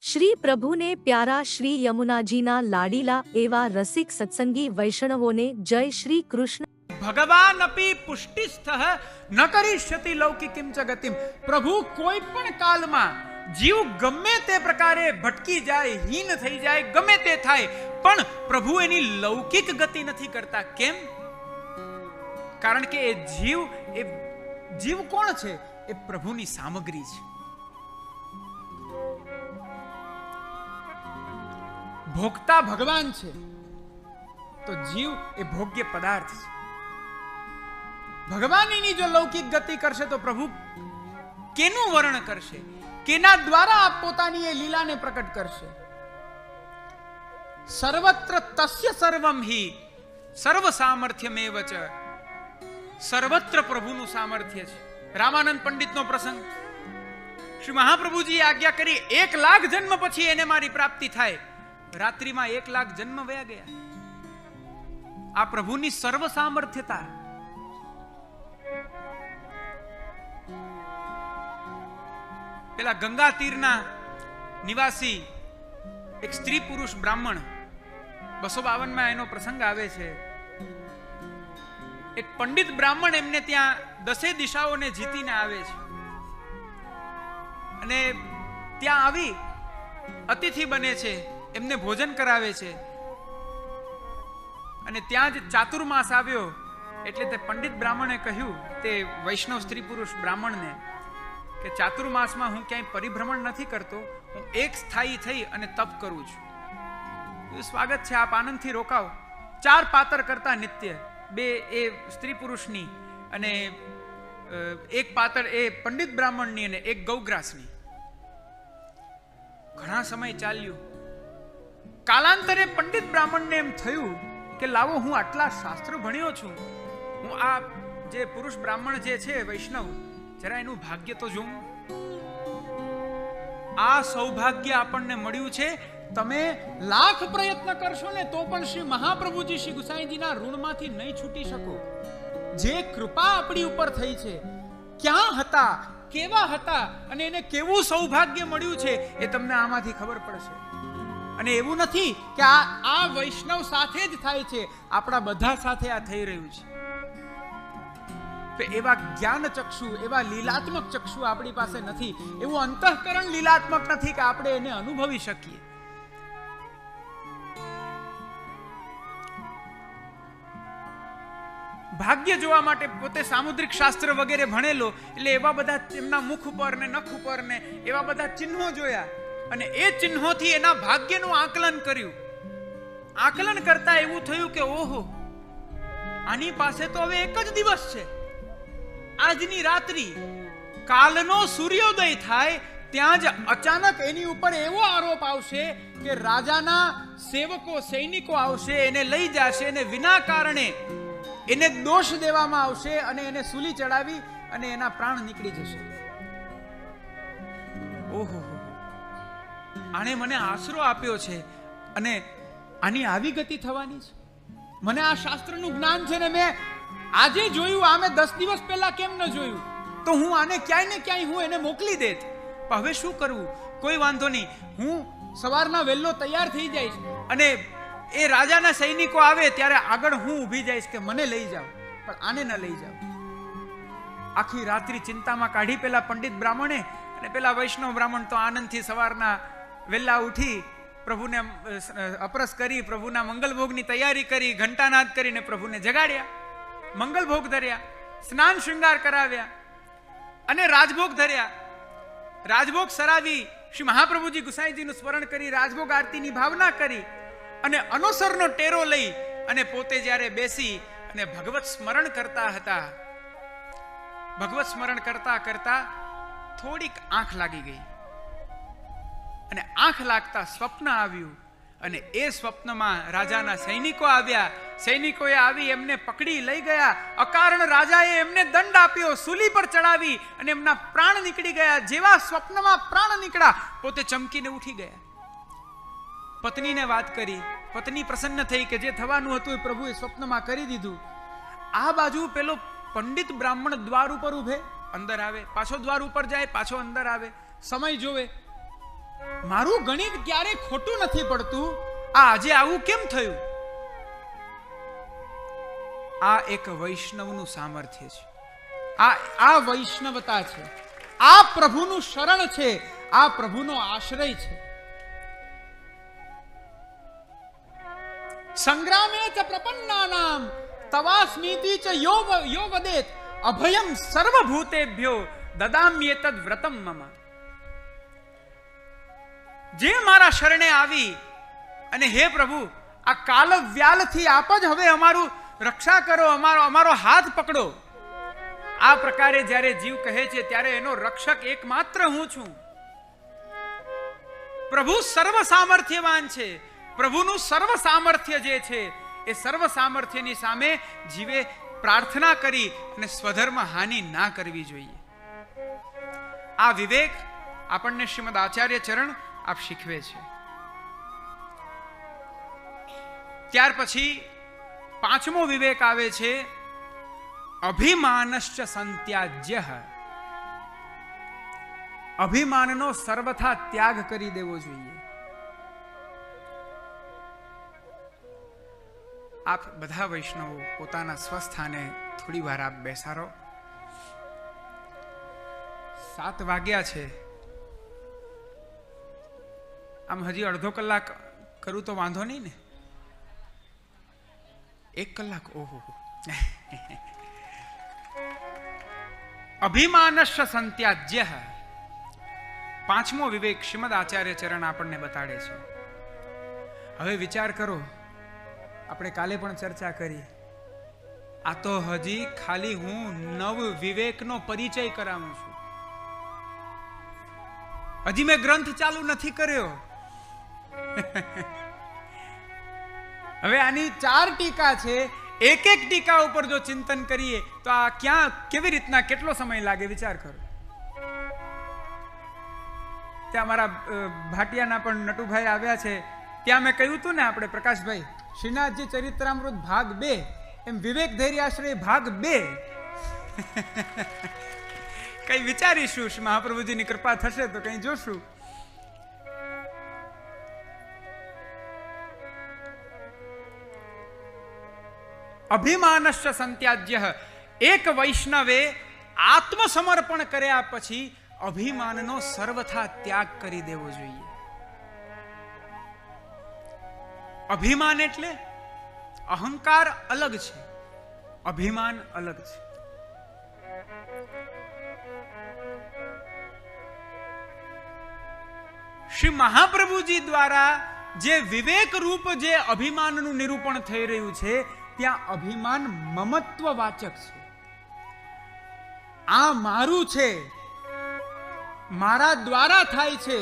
શ્રી પ્રભુને પ્યારા શ્રી યમુનાજીના લાડીલા એવા રસિક સત્સંગી વૈષ્ણવોને જય શ્રી કૃષ્ણ. ભગવાન અપી પુષ્ટિસ્થ ન કરીષ્યતિ લૌકિકીમ ચ ગતિમ. પ્રભુ કોઈ પણ કાલમાં જીવ ગમે તે પ્રકારે ભટકી જાય, હીન થઈ જાય, ગમે તે થાય, પણ પ્રભુ એની લૌકિક ગતિ નથી કરતા. કેમ? કારણ કે એ જીવ કોણ છે? એ પ્રભુની સામગ્રી છે. ભોગતા ભગવાન છે, તો જીવ એ ભોગ્ય પદાર્થ છે. ભગવાન એની જો લૌકિક ગતિ કરશે તો પ્રભુ કેનું વર્ણન કરશે? કેના દ્વારા પોતાની એ લીલાને પ્રકટ કરશે? સર્વત્ર તસ્ય સર્વમ હિ સર્વ સામર્થ્યમેવ ચ. સર્વત્ર પ્રભુનું સામર્થ્ય છે. રામાનંદ પંડિતનો પ્રસંગ. શ્રી મહાપ્રભુજીએ આજ્ઞા કરી 1 લાખ જન્મ પછી એને મારી પ્રાપ્તિ થાય. રાત્રિમાં 1 લાખ જન્મ વયા ગયા. આ પ્રભુની સર્વ સામર્થ્યતા. પેલા ગંગા તીરના નિવાસી એક સ્ત્રી પુરુષ બ્રાહ્મણ, 252 એનો પ્રસંગ આવે છે. એક પંડિત બ્રાહ્મણ એમને ત્યાં 10 દિશાઓને જીતીને આવે છે અને ત્યાં આવી અતિથિ બને છે, એમને ભોજન કરાવે છે. અને ત્યાં જ ચાતુર્માસ આવ્યો એટલે તે પંડિત બ્રાહ્મણે કહ્યું તે વૈષ્ણવ સ્ત્રી પુરુષ બ્રાહ્મણને કે ચાતુર્માસમાં હું ક્યાંય પરિભ્રમણ નથી કરતો, હું એક સ્થાયી થઈ અને તપ કરું છું. સ્વાગત છે, આપ આનંદથી રોકાવ. 4 પાતર કરતા નિત્ય, 2 એ સ્ત્રી પુરુષની અને 1 પાતર એ પંડિત બ્રાહ્મણની અને 1 ગૌગ્રાસની. ઘણા સમય ચાલ્યું. કાલાંતરે પંડિત બ્રાહ્મણને એમ થયું કે લાવો, હું આટલા શાસ્ત્ર ભણ્યો છું, હું આ જે પુરુષ બ્રાહ્મણ જે છે વૈષ્ણવ, જરા એનું ભાગ્ય તો જોઉં. આ સૌભાગ્ય આપણને મળ્યું છે. તમે લાખ પ્રયત્ન કરશો ને તો પણ શ્રી મહાપ્રભુજી શ્રી ગુસાઈજીના ઋણમાંથી નહીં છૂટી શકો. જે કૃપા આપણી ઉપર થઈ છે, ક્યાં હતા, કેવા હતા અને એને કેવું સૌભાગ્ય મળ્યું છે, એ તમને આમાંથી ખબર પડશે. અને એવું નથી કે આ વૈષ્ણવ સાથે જ થાય છે, આપણા બધા સાથે આ થઈ રહ્યું છે. એવા જ્ઞાન ચક્ષુ, એવા લીલાત્મક ચક્ષુ આપણી પાસે નથી, એવું અંતઃકરણ લીલાત્મક નથી કે આપણે એને અનુભવી શકીએ. ભાગ્ય જોવા માટે પોતે સામુદ્રિક શાસ્ત્ર વગેરે ભણેલો એટલે એવા બધા એમના મુખ ઉપર ને નખ ઉપર ને એવા બધા ચિહ્નો જોયા અને એ ચિહ્નોથી એના ભાગ્યનું આકલન કર્યું. આકલન કરતા એવું થયું કે ઓહો, આની પાસે તો હવે એક જ દિવસ છે, આજની રાત્રિ. કાલનો સૂર્યોદય થાય ત્યાં જ અચાનક એની ઉપર એવો આરોપ આવશે કે રાજાના સેવકો સૈનિકો આવશે, એને લઈ જશે, એને વિના કારણે એને દોષ દેવામાં આવશે અને એને સૂલી ચડાવી અને એના પ્રાણ નીકળી જશે. ઓહો, આણે મને આશરો આપ્યો છે અને આની આવી ગતિ થવાની છે. મને આ શાસ્ત્રનું જ્ઞાન છે ને મેં આજે જોયું, આ મેં 10 દિવસ પહેલા કેમ ન જોયું? તો હું આને ક્યાંય ને ક્યાંય હું એને મોકલી દેત. પણ હવે શું કરવું? કોઈ વાંધો નહીં, હું સવારના વહેલો તૈયાર થઈ જઈશ અને એ રાજાના સૈનિકો આવે ત્યારે આગળ હું ઊભી જઈશ કે મને લઈ જાઓ, પણ આને ન લઈ જાઓ. આખી રાત્રિ ચિંતામાં કાઢી પેલા પંડિત બ્રાહ્મણે અને પેલા વૈષ્ણવ બ્રાહ્મણ તો આનંદથી સવારના વહેલા ઉઠી પ્રભુને અપરસ કરી, પ્રભુના મંગલભોગની તૈયારી કરી, ઘંટાનાદ કરીને પ્રભુને જગાડ્યા, મંગલભોગ ધર્યા, સ્નાન શૃંગાર કરાવ્યા અને રાજભોગ ધર્યા. રાજભોગ સરાવી શ્રી મહાપ્રભુજી ગુસાઈજીનું સ્મરણ કરી રાજભોગ આરતીની ભાવના કરી અને અનુસરનો ટેરો લઈ અને પોતે જ્યારે બેસી અને ભગવત સ્મરણ કરતા હતા, ભગવત સ્મરણ કરતા કરતા થોડીક આંખ લાગી ગઈ અને આંખ લાગતા સ્વપ્ન આવ્યું અને એ સ્વપ્નમાં રાજાના સૈનિકો આવ્યા. સૈનિકોએ આવી એમને પકડી લઈ ગયા. અકારણ રાજાએ એમને દંડ આપ્યો, સૂલી પર ચડાવી અને એમના પ્રાણ નીકળી ગયા. જેવા સ્વપ્નમાં પ્રાણ નીકળ્યા, પોતે ચમકીને ઉઠી ગયા. પત્નીને વાત કરી, પત્ની પ્રસન્ન થઈ કે જે થવાનું હતું એ પ્રભુએ સ્વપ્નમાં કરી દીધું. આ બાજુ પેલો પંડિત બ્રાહ્મણ દ્વાર ઉપર ઉભે, અંદર આવે, પાછો દ્વાર ઉપર જાય, પાછો અંદર આવે, સમય જોવે. મારું ગણિત ક્યારે ખોટું નથી પડતું, આ આજે આવું કેમ થયું? આ એક વૈષ્ણવનું સામર્થ્ય છે, આ વૈષ્ણવતા છે, આ પ્રભુનું શરણ છે, આ પ્રભુનો આશ્રય છે. સંગ્રામે ચ પ્રપન્નાનામ તવાસ્મીતિ ચ યો વદેત અભયમ સર્વભૂતેભ્યો દદામ્યેતદ વ્રતમ મમ. જે મારા શરણે આવી અને હે પ્રભુ આ કાલ વ્યાલથી આપ જ હવે અમારું રક્ષા કરો, અમારો હાથ પકડો, આ પ્રકારે જ્યારે જીવ કહે છે ત્યારે એનો રક્ષક એકમાત્ર હું છું. પ્રભુ સર્વ સામર્થ્યવાન છે. પ્રભુનું સર્વ સામર્થ્ય જે છે એ સર્વ સામર્થ્યની સામે જીવે પ્રાર્થના કરી અને સ્વધર્મ હાનિ ના કરવી જોઈએ. આ વિવેક આપણને શ્રીમદ આચાર્ય ચરણ આપ શીખવે છે. ત્યાર પછી પાંચમો વિવેક આવે છે અભિમાનશ્ચ સંત્યાજ્ય. અભિમાનનો સર્વથા ત્યાગ કરી દેવો જોઈએ. આપ બધા વૈષ્ણવો પોતાના સ્વસ્થાને થોડી વાર આપ બેસારો. 7 વાગ્યા છે. આમ હજી અડધો કલાક કરું તો વાંધો નહીં ને? 1 કલાક? ઓહો. અભિમાનશ્ચ સંત્યાજ્ય. પાંચમો વિવેક શ્રીમદ આચાર્ય ચરણ આપણને બતાડે છે. હવે વિચાર કરો, આપણે કાલે પણ ચર્ચા કરી, આ તો હજી ખાલી હું નવ વિવેકનો પરિચય કરાવું છું. હજી મેં ગ્રંથ ચાલુ નથી કર્યો. હવે આની 4 ટીકા છે. એક ટીકા ઉપર જો ચિંતન કરીએ તો આ ક્યાં કેવી રીતના કેટલો સમય લાગે વિચાર કરો. ત્યાં મારા ભાટિયાના પણ નટુભાઈ આવ્યા છે. ત્યાં મેં કહ્યું હતું ને આપણે પ્રકાશભાઈ, શ્રીનાથજી ચરિત્રામૃત ભાગ 2, એમ વિવેક ધૈર્યાશ્રય ભાગ 2. કઈ વિચારીશું, મહાપ્રભુજીની કૃપા થશે તો કઈ જોશું. અભિમાનશ્ચ સંત્યાજ્ય. એક વૈષ્ણવે આત્મસમર્પણ કર્યા પછી અભિમાનનો સર્વથા ત્યાગ કરી દેવો જોઈએ. અભિમાન એટલે અહંકાર અલગ છે, અભિમાન અલગ છે. શ્રી મહાપ્રભુજી દ્વારા જે વિવેક રૂપ જે અભિમાનનું નિરૂપણ થઈ રહ્યું છે, ત્યાં અભિમાન મમત્વ વાચક છે. આ મારું છે, મારા દ્વારા થાય છે.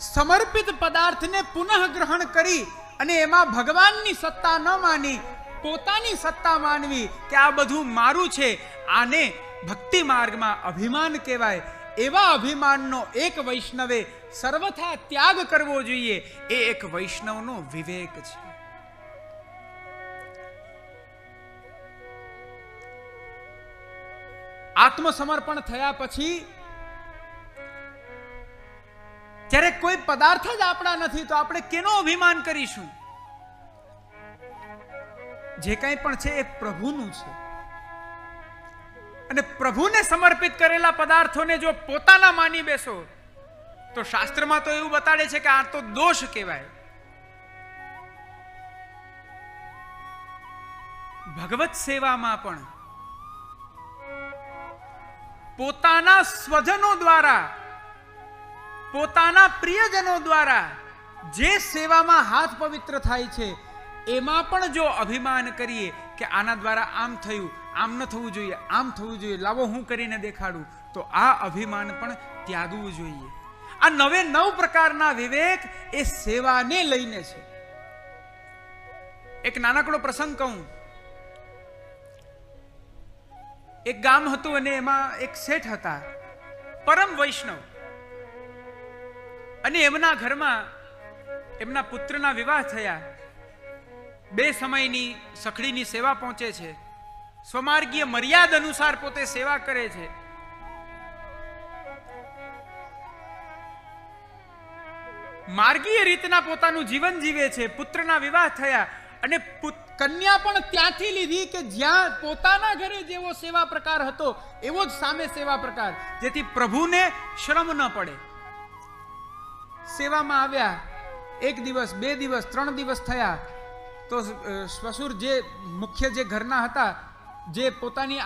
સમર્પિત પદાર્થને પુનઃ ગ્રહણ કરી અને એમાં ભગવાનની સત્તા ન માની પોતાની સત્તા માનવી કે આ બધું મારું છે, આને ભક્તિ માર્ગમાં અભિમાન કહેવાય. એવા અભિમાનનો એક વૈષ્ણવે સર્વથા ત્યાગ કરવો જોઈએ. એ એક વૈષ્ણવનો વિવેક છે. આત્મસમર્પણ થયા પછી જ્યારે કોઈ પદાર્થ જ આપણા નથી તો આપણે કેનો અભિમાન કરીશું? જે કંઈ પણ છે એ પ્રભુનું છે. અને પ્રભુને સમર્પિત કરેલા પદાર્થોને જો પોતાના માની બેસો તો શાસ્ત્રમાં તો એવું બતાડે છે કે આ તો દોષ કહેવાય. ભગવત સેવામાં પણ પોતાના સ્વજનો દ્વારા, પોતાના પ્રિયજનો દ્વારા જે સેવામાં હાથ પવિત્ર થાય છે, એમાં પણ જો અભિમાન કરીએ કે આના દ્વારા આમ થયું, આમ ન થવું જોઈએ, આમ થવું જોઈએ, લાવો હું કરીને દેખાડું, તો આ અભિમાન પણ ત્યાગવું જોઈએ. આ 9 પ્રકારના વિવેક એ સેવાને લઈને છે. એક નાનકડો પ્રસંગ કહું. એક ગામ હતું અને એમાં એક શેઠ હતા, પરમ વૈષ્ણવ, અને એમના ઘરમાં એમના પુત્રના વિવાહ થયા. 2 સમયની સખડીની સેવા પહોંચે છે. સ્વમાર્ગીય મર્યાદ અનુસાર પોતે સેવા કરે છે. માર્ગીય રીતના પોતાનું જીવન જીવે છે. પુત્રના વિવાહ થયા અને કન્યા પણ ત્યાંથી લીધી કે જ્યાં પોતાના ઘરે જેવો સેવા પ્રકાર હતો એવો જ સામે સેવા પ્રકાર, જેથી પ્રભુને શ્રમ ન પડે. સેવામાં આવ્યા. 1 દિવસ 2 દિવસ 3 દિવસ થયા તો શ્વશુર જે મુખ્ય જે ઘરના હતા, જે પોતાની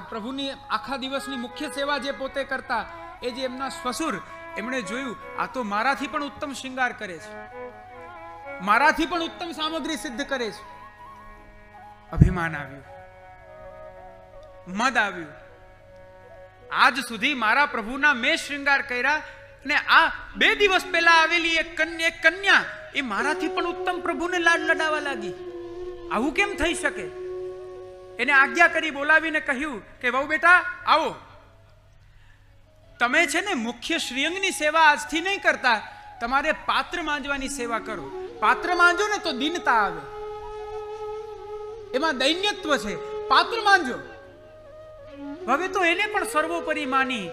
પ્રભુની આખા દિવસની મુખ્ય સેવા જે પોતે કરતા, એ જે એમના શ્વશુર, એમણે જોયું આ તો મારાથી પણ ઉત્તમ શૃંગાર કરે છે, મારાથી પણ ઉત્તમ સામગ્રી સિદ્ધ કરે છે. અભિમાન આવ્યું, મદ આવ્યું. આજ સુધી મારા પ્રભુના મેં શૃંગાર કર્યા અને આ 2 દિવસ પહેલા આવેલી એક કન્યા એ મારાથી પણ ઉત્તમ પ્રભુને લાડ લડાવવા લાગી. આવું કેમ થઈ શકે? એને આજ્ઞા કરી બોલાવીને કહ્યું કે વહુ બેટા આવો, તમે છે ને મુખ્ય શ્રીઅંગની સેવા આજથી નહીં કરતા, તમારે પાત્ર માંજવાની સેવા કરો. પાત્ર માંજો ને તો દીનતા આવે, એમાં દૈન્યત્વ છે. પાત્ર માંજો. હવે તો એને પણ સર્વોપરી માની,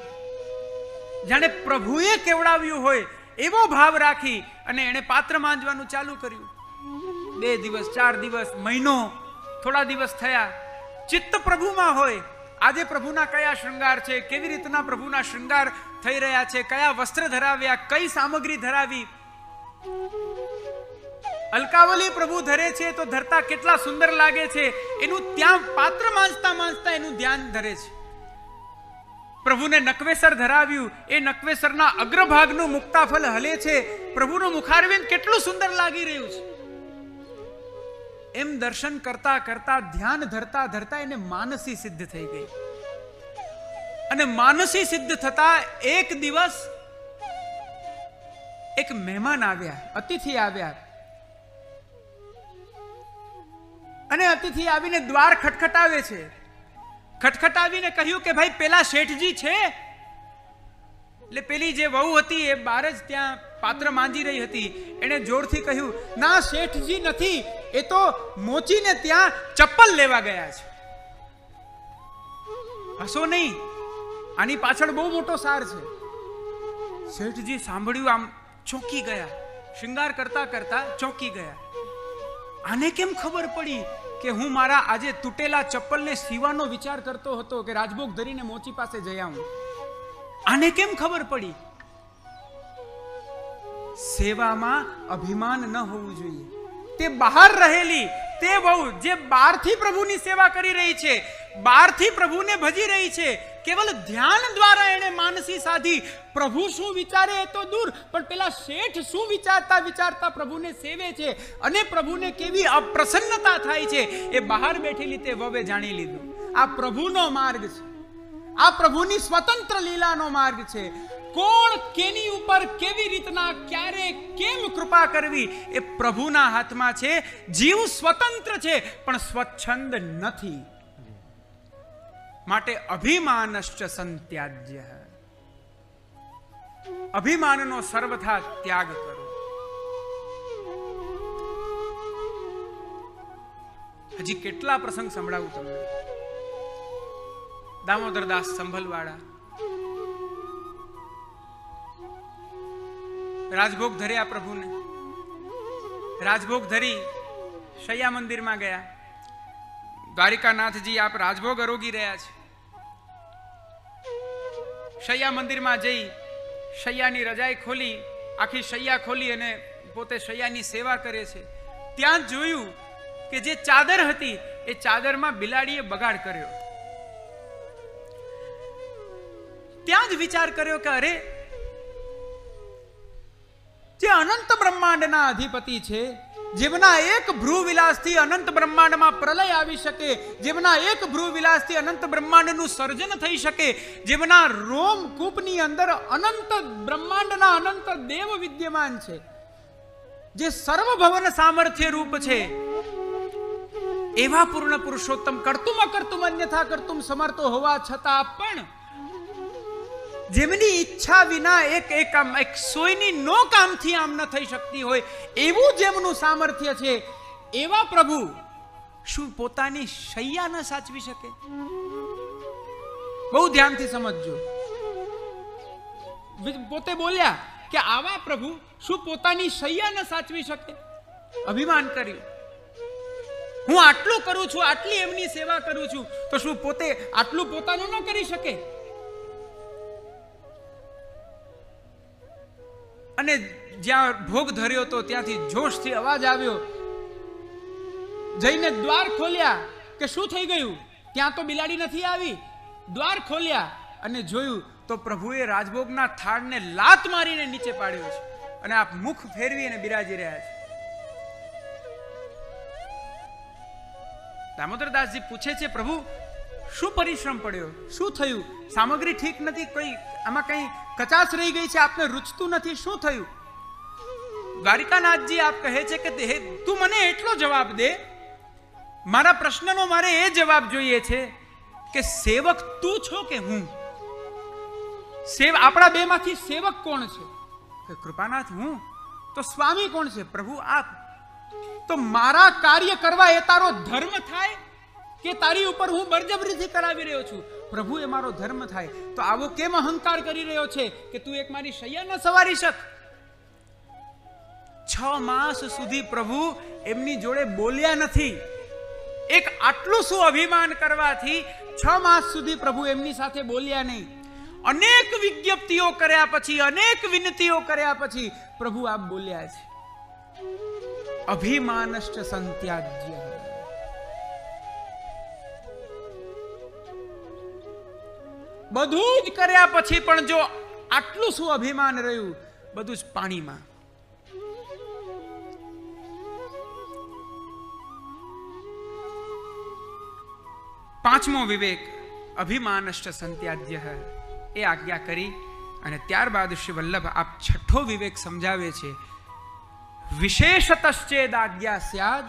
જાણે પ્રભુએ કેવડાવ્યું હોય એવો ભાવ રાખી અને એને પાત્ર માંજવાનું ચાલુ કર્યું. 2 દિવસ 4 દિવસ, મહિનો, થોડા દિવસ થયા. ચિત્ત પ્રભુમાં હોય. આજે પ્રભુના કયા શૃંગાર છે, કેવી રીતના પ્રભુના શૃંગાર થઈ રહ્યા છે, કયા વસ્ત્ર ધરાવ્યા, કઈ સામગ્રી ધરાવી. અલકાવલી પ્રભુ ધરે છે તો ધરતા કેટલા સુંદર લાગે છે, એનું ત્યાં પાત્ર માંજતા માંજતા એનું ધ્યાન ધરે છે. પ્રભુને નકવેસર ધરાવ્યું, એ નકવેસરના અગ્રભાગનું મુક્તાફલ હલે છે, પ્રભુનું મુખારવિંદ કેટલું સુંદર લાગી રહ્યું છે. એમ દર્શન કરતા કરતા, ધ્યાન ધરતા ધરતા એને માનસી સિદ્ધ થઈ ગઈ. અને માનસી સિદ્ધ થતા એક દિવસ એક મહેમાન આવ્યા, અતિથિ આવ્યા. અને અતિથિ આવીને દ્વાર ખટખટાવે છે. ખટખટાવીને કહ્યું કે ભાઈ પેલા શેઠજી છે? એટલે પેલી જે વહુ હતી એ બહાર જ ત્યાં પાત્ર માંજી રહી હતી. એને જોરથી કહ્યું, ના શેઠજી નથી, એ તો મોચીને ત્યાં ચપ્પલ લેવા ગયા છે. હસો નહીં, આની પાછળ બહુ મોટો સાર છે. શેઠજી સાંભળ્યું, આમ ચોંકી ગયા. શૃંગાર કરતા કરતા ચોંકી ગયા. આને કેમ ખબર પડી કે હું મારા આજે તૂટેલા ચપ્પલને સીવાનો વિચાર કરતો હતો કે રાજભોગ ધરીને મોચી પાસે જઈ આવું? આને કેમ ખબર પડી? સેવામાં અભિમાન ન હોવું જોઈએ. તે બહાર રહેલી તે વહુ જે બહારથી પ્રભુની સેવા કરી રહી છે, બહારથી પ્રભુને ભજી રહી છે, કેવલ ધ્યાન દ્વારા એને માનસી સાધી. પ્રભુ શું વિચારે એ તો દૂર, પણ પેલા શેઠ શું વિચારતા વિચારતા પ્રભુને સેવે છે અને પ્રભુને કેવી અપ્રસન્નતા થાય છે, એ બહાર બેઠેલી તે વવે જાણી લીધું. આ પ્રભુનો માર્ગ છે, આ પ્રભુની સ્વતંત્ર લીલાનો માર્ગ છે. કોણ કેની ઉપર કેવી રીતના ક્યારે કેમ કૃપા કરવી એ પ્રભુના હાથમાં છે. જીવ સ્વતંત્ર છે પણ સ્વચ્છંદ નથી. માટે અભિમાનશ્ચ સંત્યાજ્ય, અભિમાનનો સર્વથા ત્યાગ કરો. હજી કેટલા પ્રસંગ સંભળાવું તમને. દામોદરદાસ સંભલવાળા રાજભોગ ધર્યા પ્રભુને. રાજભોગ ધરી શૈયા મંદિરમાં ગયા. દ્વારિકાનાથજી આપ રાજભોગ આરોગી રહ્યા છે. શૈયા મંદિરમાં જઈ શૈયાની રજાઈ ખોલી, આખી શૈયા ખોલી અને પોતે શૈયાની સેવા કરે છે. ત્યાં જોયું કે જે ચાદર હતી એ ચાદરમાં બિલાડીએ બગાડ કર્યો. ત્યાં જ વિચાર કર્યો કે અરે, જે અનંત બ્રહ્માંડના અધિપતિ છે, જેમના એક ભ્રૂ વિલાસથી અનંત બ્રહ્માંડમાં પ્રલય આવી શકે, જેમના એક ભ્રૂ વિલાસથી અનંત બ્રહ્માંડનું સર્જન થઈ શકે, જેમના રોમકૂપની અંદર અનંત બ્રહ્માંડના અનંત દેવ વિદ્યમાન છે, જે સર્વભવન સામર્થ્ય રૂપ છે, એવા પૂર્ણ પુરુષોત્તમ કર્તુમ અકર્તુમ અન્યથા કર્તુમ સમર્થો હોવા છતાં પણ જેમની ઈચ્છા વિના એક સોયની નો કામથી આમ ન થઈ શકતી હોય એવું જેમનું સામર્થ્ય છે, એવા પ્રભુ શું પોતાની શૈયા ન સાચવી શકે? બહુ ધ્યાનથી સમજજો. પોતે બોલ્યા કે આવા પ્રભુ શું પોતાની શૈયા ન સાચવી શકે? અભિમાન કર્યું. હું આટલું કરું છું, આટલી એમની સેવા કરું છું, તો શું પોતે આટલું પોતાનું ન કરી શકે? અને જ્યાં ભોગ ધર્યો તો ત્યાંથી જોશથી અવાજ આવ્યો. જઈને દ્વાર ખોલ્યા કે શું થઈ ગયું? ત્યાં તો બિલાડી નથી આવી. દ્વાર ખોલ્યા અને જોયું તો પ્રભુએ રાજભોગના થાળને લાત મારીને નીચે પાડ્યો છે અને આપ મુખ ફેરવી અને બિરાજી રહ્યા છે. દામોદરદાસજી પૂછે છે, પ્રભુ શું પરિશ્રમ પડ્યો? શું થયું? સામગ્રી ઠીક નથી? કોઈ આમાં કઈ કચાશ રહી ગઈ છે? આપને રૂચતું નથી? શું થયું? દ્વારિકાનાથજી આપ કહે છે કે તું મને એટલો જવાબ દે, મારા પ્રશ્નનો મારે એ જવાબ જોઈએ છે કે સેવક તું છો કે હું? આપણા બે માંથી સેવક કોણ છે? કે કૃપાનાથ હું. તો સ્વામી કોણ છે? પ્રભુ આપ. તો મારા કાર્ય કરવા એ તારો ધર્મ થાય કે તારી ઉપર હું બળજબરીથી કરાવી રહ્યો છું? પ્રભુ એ મારો ધર્મ થાય. તો આવો કેમ અહંકાર કરી રહ્યો છે કે તું એક મારી શૈયા ન સવારી શક? 6 માસ સુધી પ્રભુ એમની જોડે બોલ્યા નથી. એક આટલું શું અભિમાન કરવાથી 6 માસ સુધી પ્રભુ એમની સાથે બોલ્યા નહીં. અનેક વિજ્ઞપ્તિઓ કર્યા પછી, અનેક વિનંતીઓ કર્યા પછી પ્રભુ આપ બોલ્યા છે. અભિમાનશ્ચ સંત્યાજ્ય. બધું જ કર્યા પછી પણ જો આટલું શું અભિમાન રહ્યું? બધું જ પાણીમાં. પાંચમો વિવેક અભિમાનશ્ચ સંત્યાજ્ય એ આજ્ઞા કરી અને ત્યારબાદ શ્રી વલ્લભ આપ છઠ્ઠો વિવેક સમજાવે છે. વિશેષતશ્ચેદ આજ્ઞા સ્યાદ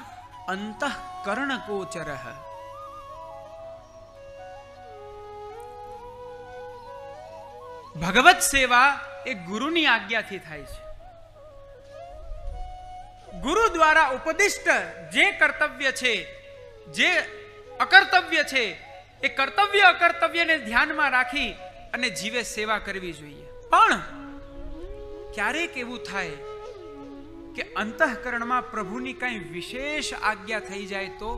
અંતઃકરણ ગોચરઃ. ભગવત સેવા એ ગુરુની આજ્ઞાથી થાય છે. ગુરુ દ્વારા ઉપદિષ્ટ જે કર્તવ્ય છે, જે અકર્તવ્ય છે, એ કર્તવ્ય અકર્તવ્યને ધ્યાનમાં રાખી અને જીવે સેવા કરવી જોઈએ. પણ ક્યારેક એવું થાય કે અંતઃકરણમાં પ્રભુની કઈ વિશેષ આજ્ઞા થઈ જાય તો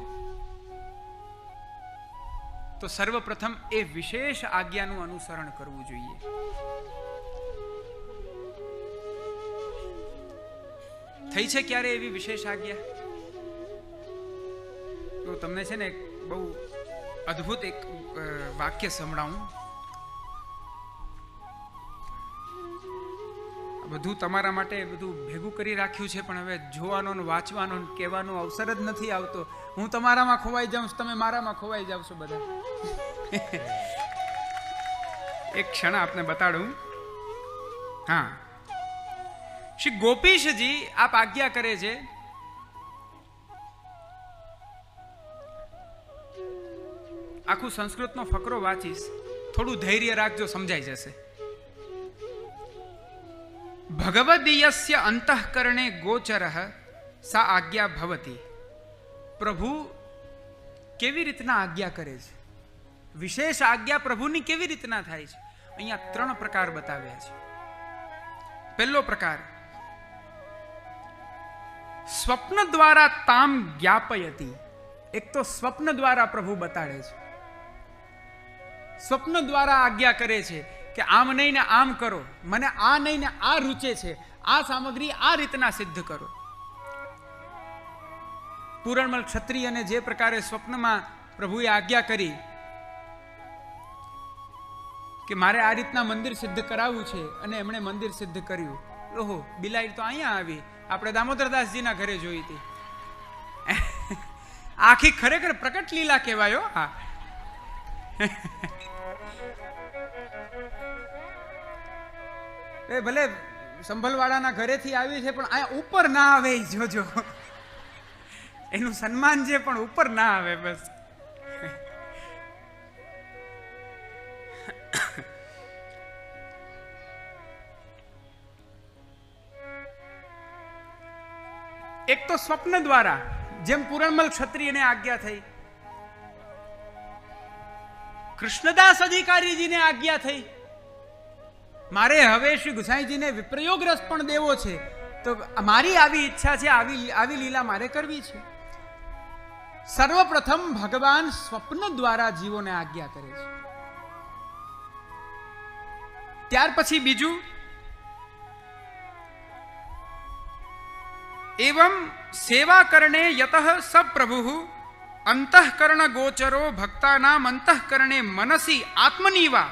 સર્વપ્રથમ એ વિશેષ આજ્ઞાનું અનુસરણ કરવું જોઈએ. થઈ છે ક્યારે એવી વિશેષ આજ્ઞા? તો તમને છે ને બહુ અદ્ભુત એક વાક્ય સંભળાવું. બધું તમારા માટે બધું ભેગું કરી રાખ્યું છે, પણ હવે જોવાનો, વાંચવાનો, કહેવાનો અવસર જ નથી આવતો. હું તમારામાં ખોવાઈ જાઉં, તમે મારામાં ખોવાઈ જાવ છો બધા. એક ક્ષણ આપને બતાડું. હા, શ્રી ગોપીશજી આપ આજ્ઞા કરે છે, આખું સંસ્કૃતનો ફકરો વાંચીશ, થોડું ધૈર્ય રાખજો, સમજાઈ જશે. ભગવદીયસ્ય અંતઃકરણે ગોચરઃ સા આજ્ઞા ભવતી. પ્રભુ કેવી રીતના આજ્ઞા કરે છે? વિશેષ આજ્ઞા પ્રભુની કેવી રીતના થાય છે? અહીંયા 3 પ્રકાર બતાવ્યા છે. પહેલો પ્રકાર, સ્વપ્ન દ્વારા તામ જ્ઞાપયતી. એક તો સ્વપ્ન દ્વારા પ્રભુ બતાડે છે, સ્વપ્ન દ્વારા આજ્ઞા કરે છે કે આમ નહીં ને આમ કરો, મને આ નહીં ને આ રૂચે છે, આ સામગ્રી આ રીતના સિદ્ધ કરો. પૂરણમલ ક્ષત્રિયને જે પ્રકારે સ્વપ્નમાં પ્રભુએ આજ્ઞા કરી કે મારે આ રીતના મંદિર સિદ્ધ કરાવવું છે, અને એમણે મંદિર સિદ્ધ કર્યું. ઓહો, બિલાઈ તો અહીંયા આવી, આપણે દામોદરદાસજીના ઘરે જોઈ હતી. આખી ખરેખર પ્રકટ લીલા કહેવાયો. હા, એ ભલે સંભલવાળાના ઘરેથી આવી છે, પણ અહીંયા ઉપર ના આવે, જોજો. એનું સન્માન છે, પણ ઉપર ના આવે. બસ એક તો સ્વપ્ન દ્વારા, જેમ પૂરણમલ ક્ષત્રિયને આજ્ઞા થઈ, કૃષ્ણદાસ અધિકારીજીને આજ્ઞા થઈ, મારે હવે શ્રી ગુસાઈજીને વિપ્રયોગ રસ પણ દેવો છે, તો મારી આવી ઈચ્છા છે, આવી લીલા મારે કરવી છે. સર્વપ્રથમ ભગવાન સ્વપ્ન દ્વારા જીવોને આજ્ઞા કરે છે. ત્યાર પછી બીજું, એવં સેવા કરણે યતઃ સપ્રભુ અંતઃકરણ ગોચરો ભક્તાનામ અંતઃકરણે મનસી આત્મનીવા.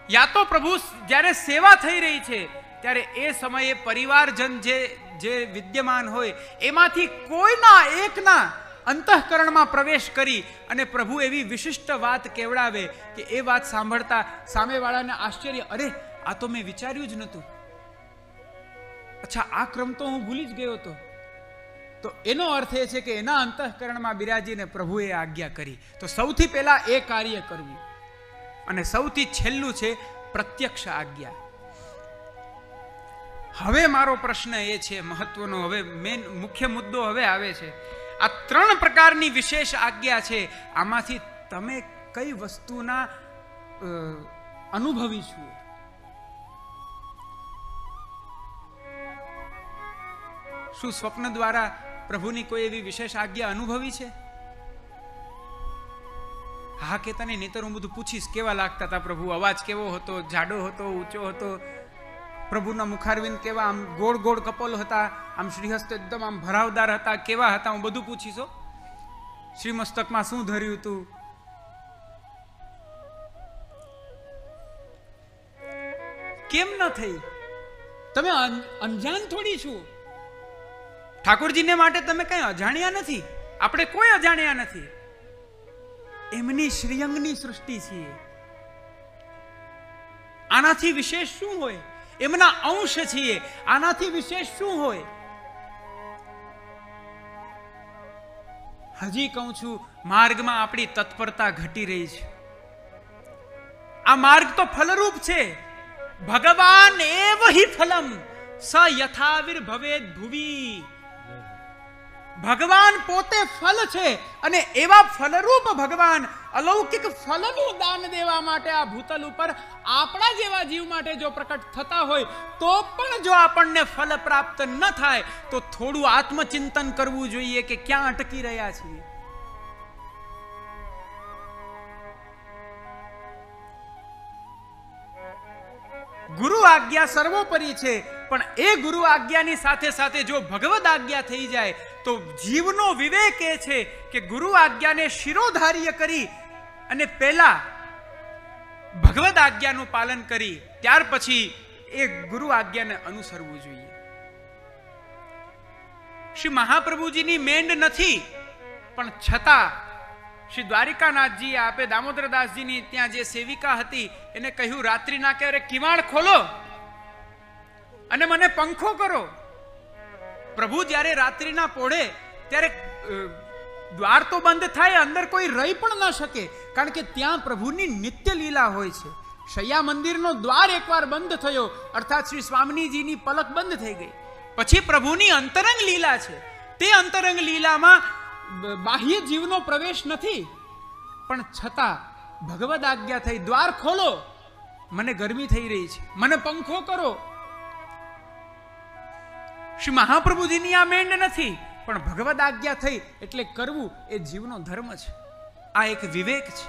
યા તો પ્રભુ જ્યારે સેવા થઈ રહી છે ત્યારે એ સમયે પરિવારજન જે વિદ્યમાન હોય એમાંથી કોઈના એકના અંતઃકરણમાં પ્રવેશ કરી અને પ્રભુ એવી વિશિષ્ટ વાત કેવડાવે કે એ વાત સાંભળતા સામેવાળાને આશ્ચર્ય, અરે આ તો મેં વિચાર્યું જ નહોતું, અચ્છા આ ક્રમ તો હું ભૂલી જ ગયો હતો. તો એનો અર્થ એ છે કે એના અંતઃકરણમાં બિરાજીને પ્રભુએ આજ્ઞા કરી. તો સૌથી પહેલા એ કાર્ય કરવું, અને સૌથી છેલ્લું છે પ્રત્યક્ષ આજ્ઞા. હવે મારો પ્રશ્ન એ છે મહત્વનો, હવે મેન મુખ્ય મુદ્દો હવે આવે છે. આ 3 પ્રકારની વિશેષ આજ્ઞા છે, આમાંથી તમે કઈ વસ્તુના અનુભવી છો? શું સ્વપ્ન દ્વારા પ્રભુની કોઈ એવી વિશેષ આજ્ઞા અનુભવી છે? હા કેતા નહીં, નહીતર હું બધું પૂછીશ કેવા લાગતા હતા પ્રભુ, અવાજ કેવો હતો, જાડો હતો, ઊંચો હતો, પ્રભુના મુખારવિંદ કેવા, આમ ગોળ ગોળ કપોલ હતા, આમ શ્રીહસ્ત એકદમ આમ ભરાવદાર હતા, કેવા હતા, હું બધું પૂછીશો. શ્રીમસ્તકમાં શું ધર્યું હતું? કેમ ન થઈ? તમે અંજાન થોડી છો. ઠાકોરજીને માટે તમે કઈ અજાણ્યા નથી, આપણે કોઈ અજાણ્યા નથી. એમની શ્રીઅંગની સૃષ્ટિ છીએ. આનાથી વિશેષ શું હોય? એમના અંશ છીએ, આનાથી વિશેષ શું હોય? હજી કહું છું, માર્ગમાં આપણી તત્પરતા ઘટી રહી છે. આ માર્ગ તો ફલરૂપ છે. ભગવાન એવ હિ ફલમ સ યથાવિર ભવેદ ભુવી. ભગવાન પોતે ફલ છે, અને એવા ફલરૂપ ભગવાન અલૌકિક ફલનું દાન દેવા માટે આ ભૂતલ ઉપર આપણા જેવા જીવ માટે જો પ્રકટ થતા હોય, તો પણ જો આપણને ફલ પ્રાપ્ત ન થાય તો થોડું આત્મચિંતન કરવું જોઈએ કે ક્યાં અટકી રહ્યા છીએ. ગુરુ આજ્ઞા સર્વોપરી છે, પણ એ ગુરુ આજ્ઞાની સાથે સાથે જો ભગવદ આજ્ઞા થઈ જાય તો જીવનો વિવેક એ છે કે ગુરુ આજ્ઞાને શિરોધાર્ય કરી અને પહેલા ભગવદ આજ્ઞાનું પાલન કરી ત્યાર પછી એ ગુરુ આજ્ઞાને અનુસરવું જોઈએ. શ્રી મહાપ્રભુજીની મેંડ નથી, પણ છતાં શ્રી દ્વારિકાનાથજી આપે દામોદરદાસજીની ત્યાં જે સેવિકા હતી એને કહ્યું, રાત્રિના કે કિવાડ ખોલો અને મને પંખો કરો. પ્રભુ જ્યારે રાત્રિના પોળે ત્યારે દ્વાર તો બંધ થાય, અંદર કોઈ રહી પણ ન શકે, કારણ કે ત્યાં પ્રભુની નિત્ય લીલા હોય છે. શૈયા મંદિરનો દ્વાર એકવાર બંધ થયો, અર્થાત શ્રી સ્વામિનીજીની પલક બંધ થઈ ગઈ, પછી પ્રભુની અંતરંગ લીલા છે. તે અંતરંગ લીલામાં બાહ્ય જીવનો પ્રવેશ નથી, પણ છતાં ભગવદ આજ્ઞા થઈ, દ્વાર ખોલો, મને ગરમી થઈ રહી છે, મને પંખો કરો. શ્રી મહાપ્રભુજીની આ મેંડ નથી, પણ ભગવદ આજ્ઞા થઈ એટલે કરવું એ જીવનો ધર્મ છે. આ એક વિવેક છે.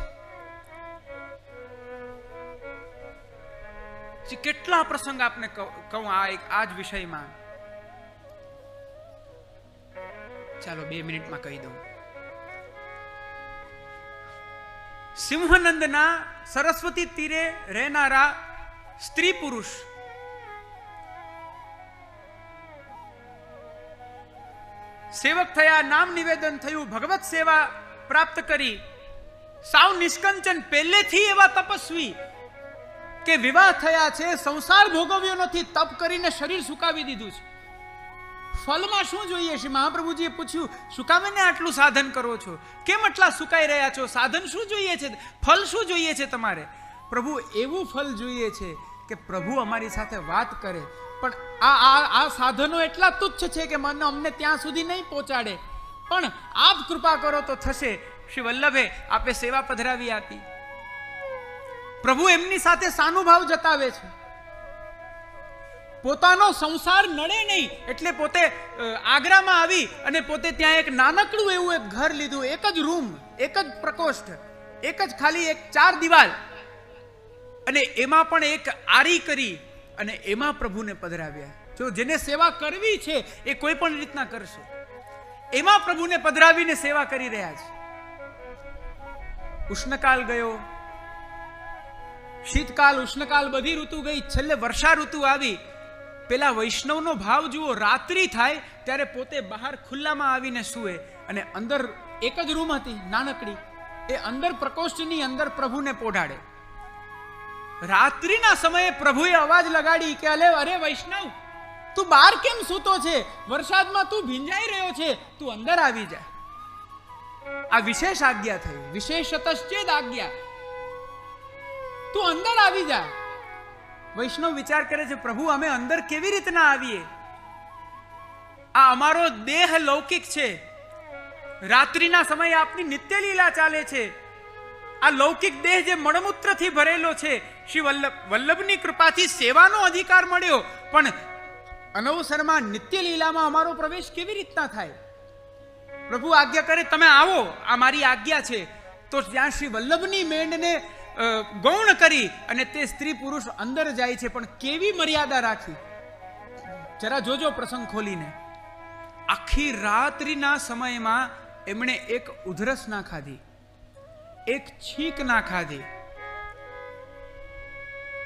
કેટલા પ્રસંગ આપને કહું આ જ વિષયમાં. ચાલો 2 મિનિટમાં કહી દઉં. સિંહનંદના સરસ્વતી તીરે રહેનારા સ્ત્રી પુરુષ સેવક થયા, નામ નિવેદન થયું, ભગવત સેવા પ્રાપ્ત કરી, સાવ નિષ્કંચન, પહેલેથી એવા તપસ્વી કે વિવાહ થયા છે, સંસાર ભોગવ્યો નથી, તપ કરીને શરીર સુકાવી દીધું છે. ફલમાં શું જોઈએ? શ્રી મહાપ્રભુજીએ પૂછ્યું, શું કામ એને આટલું સાધન કરો છો? કેમ આટલા સુકાઈ રહ્યા છો? સાધન શું જોઈએ છે? ફલ શું જોઈએ છે તમારે? પ્રભુ એવું ફલ જોઈએ છે કે પ્રભુ અમારી સાથે વાત કરે, પણ આ સાધનો એટલા તુચ્છ છે કે અમને ત્યાં સુધી નહીં પહોંચાડે, પણ આપ કૃપા કરો તો થશે. શ્રી વલ્લભે આપે સેવા પધરાવી આપી. પ્રભુ એમની સાથે સાનુભાવ જતાવે છે. પોતાનો સંસાર નડે નહીં એટલે પોતે આગ્રામાં આવી અને પોતે ત્યાં એક નાનકડું એવું એક ઘર લીધું, એક જ રૂમ, એક જ પ્રકોષ્ઠ, એક જ ખાલી એક 4 દિવાલ, અને એમાં પણ એક આરી કરી અને એમાં પ્રભુને પધરાવ્યા. જો જેને સેવા કરવી છે એ કોઈ પણ રીતના કરશે, એમાં પ્રભુને પધરાવીને સેવા કરી રહ્યા છે. ઉષ્ણકાલ ગયો, શીતકાલ, ઉષ્ણકાલ, બધી ઋતુ ગઈ, છેલ્લે વર્ષા ઋતુ આવી. પેલા વૈષ્ણવનો ભાવ જુઓ, રાત્રિ થાય ત્યારે પોતે બહાર ખુલ્લામાં આવીને સૂએ અને અંદર એક જ રૂમ હતી નાનકડી, એ અંદર પ્રકોષ્ઠની અંદર પ્રભુને પોઢાડે. રાત્રિના સમયે પ્રભુએ અવાજ લગાડી કે અરે વૈષ્ણવ, તું બહાર કેમ સૂતો છે? વરસાદમાં તું ભીંજાઈ રહ્યો છે, તું અંદર આવી જા. આ વિશેષ આજ્ઞા થઈ, વિશેષતશ્ચેદ આજ્ઞા, તું અંદર આવી જા. વૈષ્ણવ વિચાર કરે છે, પ્રભુ અમે અંદર કેવી રીતના આવીએ? આ અમારો દેહ લૌકિક છે, રાત્રિના સમયે આપની નિત્ય લીલા ચાલે છે. આ લૌકિક દેહ જે મળમૂત્રથી ભરેલો છે, શ્રી વલ્લભની કૃપાથી સેવાનો અધિકાર મળ્યો, પણ અનવસરમાં નિત્ય લીલામાં અમારો પ્રવેશ કેવી રીતના થાય? પ્રભુ આજ્ઞા કરે, તમે આવો, આ મારી આજ્ઞા છે. તો ત્યાં શ્રી વલ્લભની મેંડને ગૌણ કરી અને તે સ્ત્રી પુરુષ અંદર જાય છે, પણ કેવી મર્યાદા રાખી, જરા જોજો પ્રસંગ ખોલીને. આખી રાત્રિના સમયમાં એમણે એક ઉધરસ ના ખાધી, એક છીંક ના ખાધી,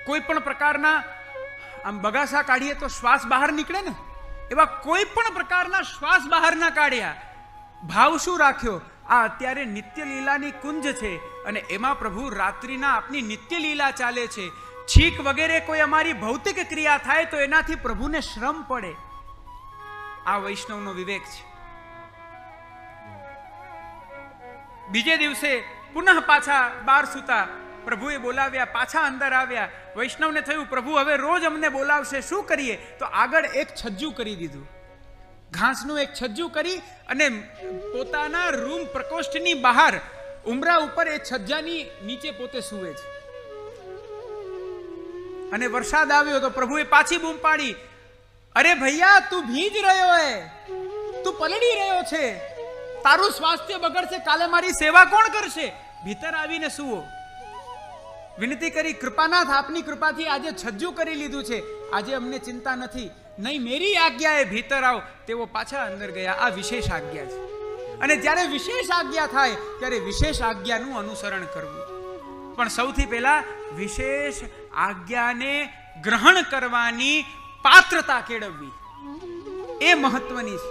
કોઈ પણ પ્રકારના, આમ બગાસા કાઢીએ તો શ્વાસ બહાર નીકળે ને, એવા કોઈ પણ પ્રકારના શ્વાસ બહાર ના કાઢ્યા. ભાવ શું રાખ્યો? આ અત્યારે નિત્ય લીલાની કુંજ છે અને એમાં પ્રભુ રાત્રિના આપની નિત્ય લીલા ચાલે છે. છીંક વગેરે કોઈ અમારી ભૌતિક ક્રિયા થાય તો એનાથી પ્રભુને શ્રમ પડે. આ વૈષ્ણવનો વિવેક છે. બીજે દિવસે પુનઃ પાછા બાર સૂતા, પ્રભુએ બોલાવ્યા, પાછા અંદર આવ્યા. વૈષ્ણવને થયું, પ્રભુ હવે રોજ અમને બોલાવશે, શું કરીએ? તો આગળ એક છજ્જુ કરી દીધું, ઘાસનું એક છજ્જુ કરી અને પોતાના રૂમ પ્રકોષ્ઠની બહાર ઉમરા ઉપર એ છજ્જાની નીચે પોતે સૂવે છે. અને વરસાદ આવ્યો તો પ્રભુએ પાછી બૂમ પાડી, અરે ભૈયા, તું ભીજ રહ્યો હે, તું પલળી રહ્યો છે, તારું સ્વાસ્થ્ય બગડશે, કાલે મારી સેવા કોણ કરશે? ભીતર આવીને સૂવો. વિનંતી કરી, કૃપાનાથ આપની કૃપાથી આજે છજ્જુ કરી લીધું છે, આજે અમને ચિંતા નથી, નહીં મેરી આજ્ઞાએ ભીતર આવ. તેઓ પાછા અંદર ગયા. આ વિશેષ આજ્ઞા છે. અને જ્યારે વિશેષ આજ્ઞા થાય ત્યારે વિશેષ આજ્ઞાનું અનુસરણ કરવું. પણ સૌથી પહેલા વિશેષ આજ્ઞાને ગ્રહણ કરવાની પાત્રતા કેળવવી, એ મહત્વની છે.